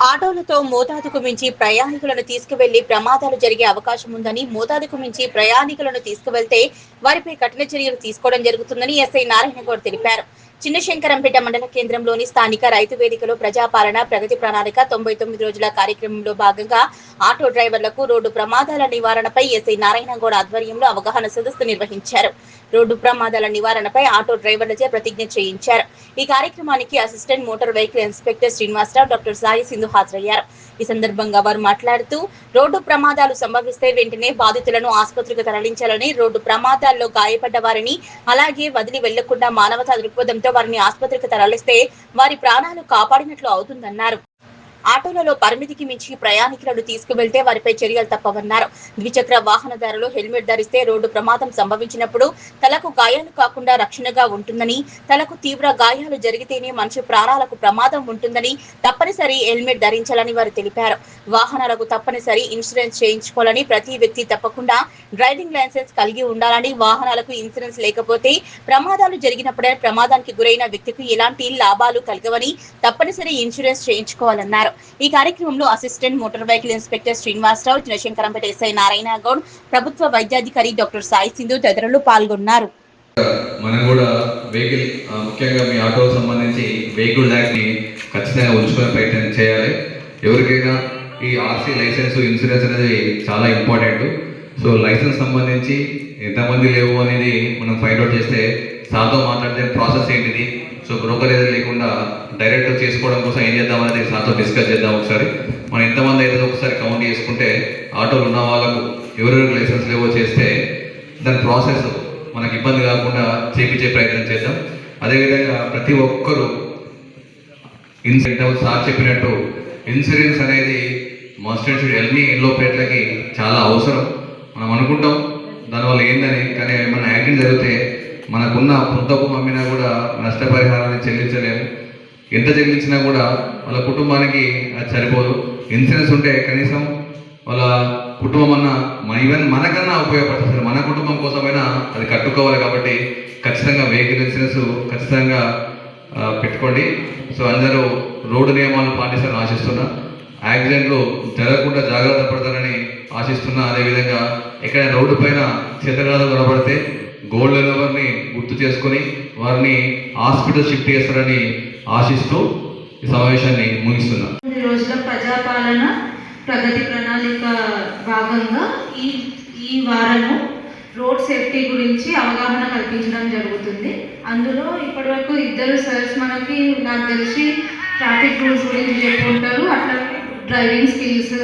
ఆటోలతో మోతాదుకు మించి ప్రయాణికులను తీసుకువెళ్లి ప్రమాదాలు జరిగే అవకాశం ఉందని, మోతాదుకు మించి ప్రయాణికులను తీసుకువెళ్తే వారిపై కఠిన చర్యలు తీసుకోవడం జరుగుతుందని ఎస్ఐ నారాయణగౌడ్ తెలిపారు. చిన్నశంకరంపేట మండల కేంద్రంలోని స్థానిక రైతు వేదికలో ప్రజాపాలన ప్రగతి ప్రణాళిక 99 రోజుల కార్యక్రమంలో భాగంగా ఆటో డ్రైవర్లకు రోడ్డు ప్రమాదాల నివారణపై ఎస్ఐ నారాయణగౌడ్ ఆధ్వర్యంలో అవగాహన సదస్సు నిర్వహించారు. రోడ్డు ప్రమాదాల నివారణపై ఆటో డ్రైవర్లచే ప్రతిజ్ఞ చేయించారు. ఈ కార్యక్రమానికి assistant motor vehicle inspector Srinivasarao, doctor Sai Sindhu హాజరయ్యారు. ఈ సందర్భంగా వారు మాట్లాడుతూ రోడ్డు ప్రమాదాలు సంభవిస్తే వెంటనే బాధితులను ఆసుపత్రికి తరలించాలని, రోడ్డు ప్రమాదాల్లో గాయపడ్డ వారిని అలాగే వదిలి వెళ్లకుండా మానవతా దృక్పథంతో వారిని ఆసుపత్రికి తరలిస్తే వారి ప్రాణాలు కాపాడినట్లు అవుతుందన్నారు. ఆటోలలో పరిమితికి మించి ప్రయాణికులను తీసుకువెళ్తే వారిపై చర్యలు తప్పవన్నారు. ద్విచక్ర వాహనదారులు హెల్మెట్ ధరిస్తే రోడ్డు ప్రమాదం సంభవించినప్పుడు తలకు గాయాలు కాకుండా రక్షణగా ఉంటుందని, తలకు తీవ్ర గాయాలు జరిగితేనే మనిషి ప్రాణాలకు ప్రమాదం ఉంటుందని తప్పనిసరి హెల్మెట్ ధరించాలని వారు తెలిపారు. వాహనాలకు తప్పనిసరి ఇన్సూరెన్స్ చేయించుకోవాలని, ప్రతి వ్యక్తి తప్పకుండా డ్రైవింగ్ లైసెన్స్ కలిగి ఉండాలని, వాహనాలకు ఇన్సూరెన్స్ లేకపోతే ప్రమాదాలు జరిగినప్పుడే ప్రమాదానికి గురైన వ్యక్తికి ఎలాంటి లాభాలు కలగవని తప్పనిసరి ఇన్సూరెన్స్ చేయించుకోవాలన్నారు. ఈ కార్యక్రమంలో assistant motor vehicle inspector Srinivasarao, Chinnashankarampet SI Narayanagoud, ప్రభుత్వ వైద్యాధికారి డాక్టర్ సాయి సింధు తదితరులు పాల్గొన్నారు. మనం కూడా వెహికల్ ముఖ్యంగా మీ ఆటోకు సంబంధించి వెహికల్ యాక్ట్ ని ఖచ్చితంగా ఉంచుకునే ప్రయత్నం చేయాలి. ఎవరికైనా ఈ ఆర్సీ లైసెన్స్, ఇన్సూరెన్స్ అనేది చాలా ఇంపార్టెంట్. సో లైసెన్స్ సంబంధించి ఎంతమంది లేవు అనేది మనం ఫైండ్ అవుట్ చేస్తే సార్తో మాట్లాడితే ప్రాసెస్ ఏంటిది, సో బ్రోకర్ ఏదో లేకుండా డైరెక్ట్ చేసుకోవడం కోసం ఏం చేద్దామనేది సార్తో డిస్కస్ చేద్దాం. ఒకసారి మనం ఎంతమంది అయితే ఒకసారి కౌంట్ చేసుకుంటే ఆటోలు ఉన్న వాళ్ళకు ఎవరెవరికి లైసెన్స్ లేవో చేస్తే దాని ప్రాసెస్ మనకి ఇబ్బంది కాకుండా చేపించే ప్రయత్నం చేద్దాం. అదేవిధంగా ప్రతి ఒక్కరూ ఇన్సూరెన్స్ సార్ చెప్పినట్టు ఇన్సూరెన్స్ అనేది మస్ట్ అండ్ షుడ్ ఎల్లో ప్లేట్లకి చాలా అవసరం. మనం అనుకుంటాం దానివల్ల ఏందని, కానీ ఏమన్నా యాక్సిడెంట్ జరిగితే మనకున్న పుస్తకం అమ్మినా కూడా నష్టపరిహారాన్ని చెల్లించలేము. ఎంత చెల్లించినా కూడా వాళ్ళ కుటుంబానికి అది సరిపోదు. ఇన్సూరెన్స్ ఉంటే కనీసం వాళ్ళ కుటుంబం అన్న ఈవెన్ మనకన్నా ఉపయోగపడుతుంది. మన కుటుంబం కోసమైనా అది కట్టుకోవాలి. కాబట్టి ఖచ్చితంగా వెహికల్ ఇన్సూరెన్స్ ఖచ్చితంగా పెట్టుకోండి. సో అందరూ రోడ్డు నియమాలను పాటిస్తారని ఆశిస్తున్నా. యాక్సిడెంట్లు జరగకుండా జాగ్రత్త పడతారని ఆశిస్తున్నా. అదేవిధంగా ఎక్కడైనా రోడ్డు పైన చేతగాలు కనబడితే గోల్డ్ లెవెల్ని గుర్తు చేసుకొని వారిని హాస్పిటల్ షిఫ్ట్ చేస్తారని ఆశిస్తూ ఈ సమావేశాన్ని ముగిస్తున్నా. రోజుల ప్రజాపాలన ప్రగతి ప్రణాళిక భాగంగా ఈ వారము రోడ్ సేఫ్టీ గురించి అవగాహన కల్పించడం జరుగుతుంది. అందులో ఇప్పటివరకు ఇద్దరు సర్స్ మనకి నాకు తెలిసి ట్రాఫిక్ రూల్స్ గురించి చెప్పుకుంటారు, అట్లా డ్రైవింగ్ స్కిల్స్,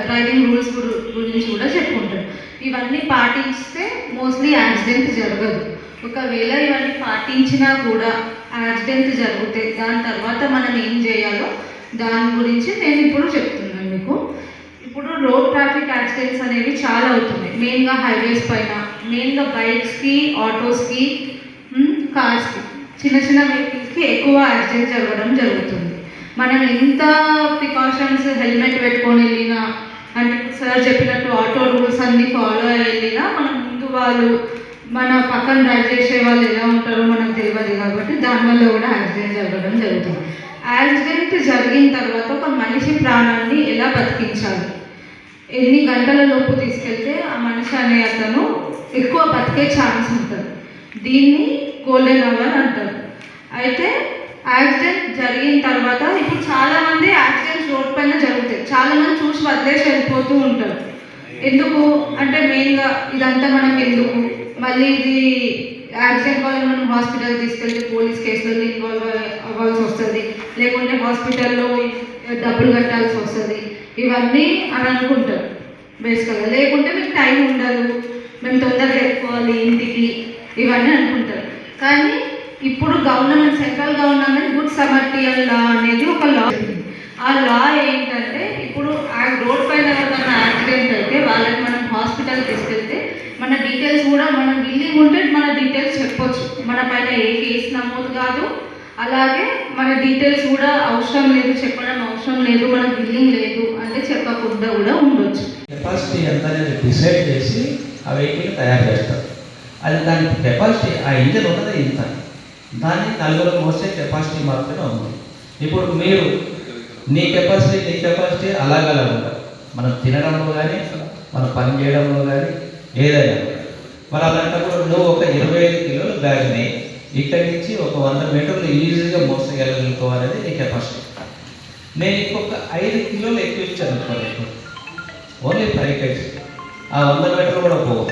డ్రైవింగ్ రూల్స్ గురించి కూడా చెప్పుకుంటారు. ఇవన్నీ పాటిస్తే మోస్ట్లీ యాక్సిడెంట్ జరగదు. ఒకవేళ ఇవన్నీ పాటించినా కూడా యాక్సిడెంట్ జరిగితే దాని తర్వాత మనం ఏం చేయాలో దాని గురించి నేను ఇప్పుడు చెప్తున్నాను మీకు. ఇప్పుడు రోడ్ ట్రాఫిక్ యాక్సిడెంట్స్ అనేవి చాలా అవుతున్నాయి. మెయిన్గా హైవేస్ పైన, మెయిన్గా బైక్స్కి, ఆటోస్కి, కార్స్కి, చిన్న చిన్న వెహికల్స్కి ఎక్కువ యాక్సిడెంట్ జరగడం జరుగుతుంది. మనం ఎంత ప్రికాషన్స్ హెల్మెట్ పెట్టుకొని వెళ్ళినా, అంటే సార్ చెప్పినట్టు ఆటో రూల్స్ అన్నీ ఫాలో అయ్యి వెళ్ళినా మన ముందు వాళ్ళు, మన పక్కన డ్రైవ్ చేసే వాళ్ళు ఎలా ఉంటారో మనకు తెలియదు. కాబట్టి దానివల్ల కూడా యాక్సిడెంట్ జరగడం జరుగుతుంది. యాక్సిడెంట్ జరిగిన తర్వాత ఒక మనిషి ప్రాణాన్ని ఎలా బతికించాలి, ఎన్ని గంటల లోపు తీసుకెళ్తే ఆ మనిషి అనే అతను ఎక్కువ బతికే ఛాన్స్ ఉంటుంది. దీన్ని గోల్డెన్ అవర్ అంటారు. అయితే యాక్సిడెంట్ జరిగిన తర్వాత ఇప్పుడు చాలామంది యాక్సిడెంట్స్ రోడ్ పైన జరుగుతాయి. చాలామంది చూసి వదిలేసి వెళ్ళిపోతూ ఉంటారు. ఎందుకు అంటే మెయిన్గా ఇదంతా మనకు ఎందుకు, మళ్ళీ ఇది యాక్సిడెంట్ వల్ల మనం హాస్పిటల్ తీసుకెళ్తే పోలీస్ కేసులలో ఇన్వాల్వ్ అవ్వాల్సి వస్తుంది, లేకుంటే హాస్పిటల్లో డబ్బులు కట్టాల్సి వస్తుంది, ఇవన్నీ అని అనుకుంటారు బేసికల్గా. లేకుంటే మీకు టైం ఉండదు, మేము తొందరగా వెళ్ళిపోవాలి ఇంటికి, ఇవన్నీ అనుకుంటారు. కానీ ఇప్పుడు గవర్నమెంట్, సెంట్రల్ గవర్నమెంట్ గుడ్ సమర్టియల్ లా అనేది ఒక లా. ఆ లా ఏంటంటే ఇప్పుడు రోడ్ పైన ఎవరికైనా యాక్సిడెంట్ అయితే వాళ్ళకి మనం హాస్పిటల్ తీసుకెళ్తే మన డీటెయిల్స్ కూడా, మనం బిల్లింగ్ ఉంటే మన డీటెయిల్స్ చెప్పొచ్చు. మన పైన ఏ కేసు నమోదు కాదు, అలాగే మన డీటెయిల్స్ కూడా అవసరం లేదు, చెప్పడం అవసరం లేదు, మన బిల్లింగ్ లేదు అంటే చెప్పకుండా కూడా ఉండొచ్చు. కెపాసిటీ ఎంత అనేది డిసైడ్ చేసి ఆ వెహికల్ తయారు చేస్తారు. అది దాని కెపాసిటీ, ఆ ఇంజన్ ఉన్నది ఇంత, దాన్ని నలుగురు మోసే కెపాసిటీ మాత్రమే ఉంది. ఇప్పుడు మీరు నీ కెపాసిటీ అలాగలా ఉంటుంది. మనం తినడంలో కానీ మనం పని చేయడంలో కానీ ఏదైనా మరి అలాంటప్పుడు నువ్వు ఒక 25 కిలోల బ్యాగ్ని ఇక్కడి నుంచి ఒక 100 మీటర్లు ఈజీగా మోసగలుగుకోవాలనేది నీ కెపాసిటీ. నేను ఇంకొక 5 కిలోలు ఎక్కువ ఇచ్చాను అనుకోలేదు, ఓన్లీ 5 kg. ఆ 100 మీటర్లు కూడా పోవు,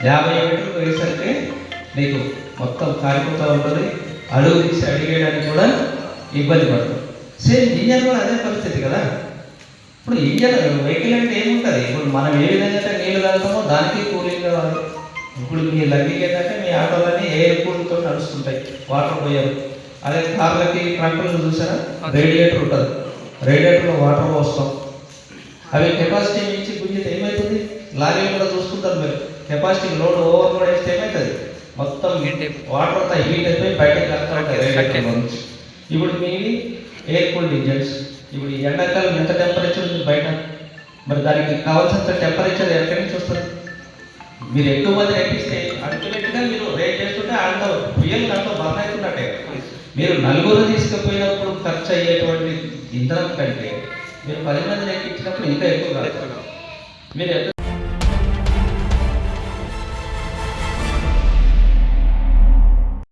50 మీటర్లు వేసరికి నీకు మొత్తం కారిపోతూ ఉంటుంది, అడుగు తీసి అడిగేయడానికి కూడా ఇబ్బంది పడుతుంది. సేమ్ ఇంజన్ కూడా అదే పరిస్థితి కదా. ఇప్పుడు ఇంజన్ వెహికల్ అంటే ఏముంటుంది, ఇప్పుడు మనం ఏ విధంగా అయితే నీళ్ళు తాగుతామో దానికి కూలింగ్ కావాలి. ఇప్పుడు మీ లగ్గేజ్ ఏంటంటే మీ ఆటోలన్నీ ఎయిర్ కూల్తో నడుస్తుంటాయి, వాటర్ పోయారు. అదే కార్లకి ట్రక్కులు చూసారా, రేడియేటర్ ఉంటుంది, రేడియేటర్లో వాటర్ పోస్తాం. అవి కెపాసిటీ మించి గుంజితే ఏమవుతుంది, లారీలు కూడా చూసుకుంటారు మీరు, కెపాసిటీ లోడ్ ఓవర్ కూడా వేస్తే ఏమవుతుంది, మొత్తం వాటర్ అంతా హీట్ అయిపోయి బయటకు వస్తూ ఉంటాయి రేడియేటర్లో నుంచి. ఇప్పుడు మీవి ఎయిర్ కూల్డ్ ఇంజన్స్. ఇప్పుడు ఈ ఎండాకాలం ఎంత టెంపరేచర్ ఉంది బయట, మరి దానికి కావాల్సినంత టెంపరేచర్ ఎక్కడి నుంచి వస్తుంది? మీరు ఎక్కువ మంది ఎక్కిస్తే అల్టిమేట్గా మీరు రేట్ చేస్తుంటే అంత ఫ్యూయల్ దాంట్లో బర్న్ అవుతున్నట్టే. మీరు 4 తీసుకుపోయినప్పుడు ఖర్చు అయ్యేటువంటి ఇంధనం కంటే మీరు 10 మందిని ఎక్కించినప్పుడు ఇంకా ఎక్కువ కాదు. మీరు